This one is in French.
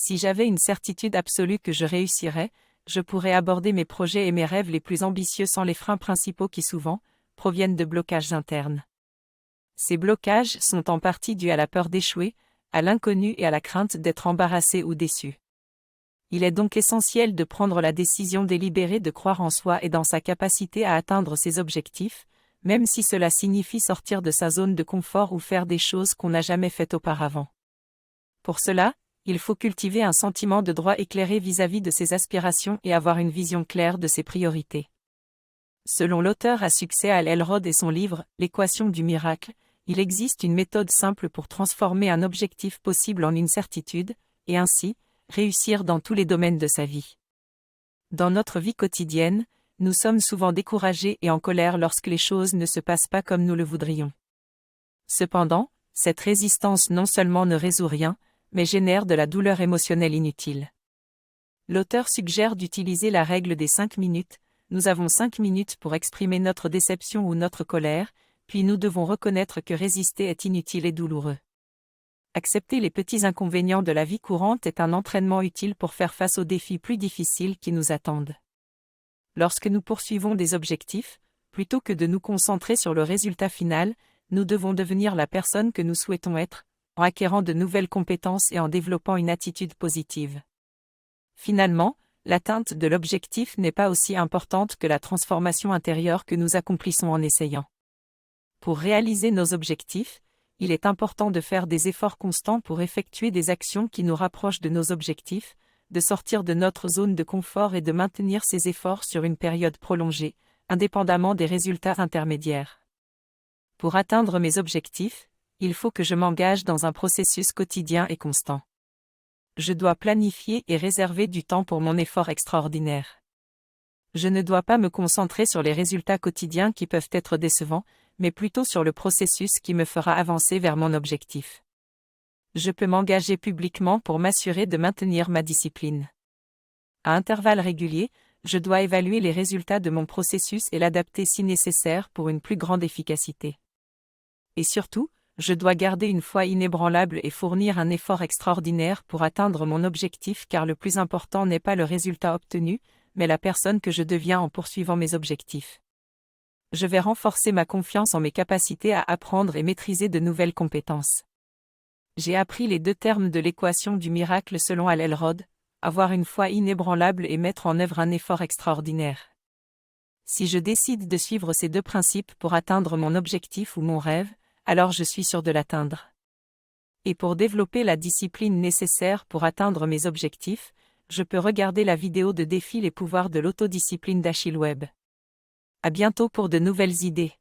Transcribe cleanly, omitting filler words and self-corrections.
Si j'avais une certitude absolue que je réussirais, je pourrais aborder mes projets et mes rêves les plus ambitieux sans les freins principaux qui souvent proviennent de blocages internes. Ces blocages sont en partie dus à la peur d'échouer, à l'inconnu et à la crainte d'être embarrassé ou déçu. Il est donc essentiel de prendre la décision délibérée de croire en soi et dans sa capacité à atteindre ses objectifs, même si cela signifie sortir de sa zone de confort ou faire des choses qu'on n'a jamais faites auparavant. Pour cela, il faut cultiver un sentiment de droit éclairé vis-à-vis de ses aspirations et avoir une vision claire de ses priorités. Selon l'auteur à succès Hal Elrod et son livre « L'équation du miracle », il existe une méthode simple pour transformer un objectif possible en une certitude, et ainsi, réussir dans tous les domaines de sa vie. Dans notre vie quotidienne, nous sommes souvent découragés et en colère lorsque les choses ne se passent pas comme nous le voudrions. Cependant, cette résistance non seulement ne résout rien, mais génère de la douleur émotionnelle inutile. L'auteur suggère d'utiliser la règle des 5 minutes. Nous avons 5 minutes pour exprimer notre déception ou notre colère, puis nous devons reconnaître que résister est inutile et douloureux. Accepter les petits inconvénients de la vie courante est un entraînement utile pour faire face aux défis plus difficiles qui nous attendent. Lorsque nous poursuivons des objectifs, plutôt que de nous concentrer sur le résultat final, nous devons devenir la personne que nous souhaitons être, en acquérant de nouvelles compétences et en développant une attitude positive. Finalement, l'atteinte de l'objectif n'est pas aussi importante que la transformation intérieure que nous accomplissons en essayant. Pour réaliser nos objectifs, il est important de faire des efforts constants pour effectuer des actions qui nous rapprochent de nos objectifs, de sortir de notre zone de confort et de maintenir ces efforts sur une période prolongée, indépendamment des résultats intermédiaires. Pour atteindre mes objectifs, il faut que je m'engage dans un processus quotidien et constant. Je dois planifier et réserver du temps pour mon effort extraordinaire. Je ne dois pas me concentrer sur les résultats quotidiens qui peuvent être décevants, mais plutôt sur le processus qui me fera avancer vers mon objectif. Je peux m'engager publiquement pour m'assurer de maintenir ma discipline. À intervalles réguliers, je dois évaluer les résultats de mon processus et l'adapter si nécessaire pour une plus grande efficacité. Et surtout, je dois garder une foi inébranlable et fournir un effort extraordinaire pour atteindre mon objectif car le plus important n'est pas le résultat obtenu, mais la personne que je deviens en poursuivant mes objectifs. Je vais renforcer ma confiance en mes capacités à apprendre et maîtriser de nouvelles compétences. J'ai appris les 2 termes de l'équation du miracle selon Hal Elrod, avoir une foi inébranlable et mettre en œuvre un effort extraordinaire. Si je décide de suivre ces 2 principes pour atteindre mon objectif ou mon rêve, alors je suis sûr de l'atteindre. Et pour développer la discipline nécessaire pour atteindre mes objectifs, je peux regarder la vidéo de défi Les pouvoirs de l'autodiscipline d'Achille Webb. À bientôt pour de nouvelles idées.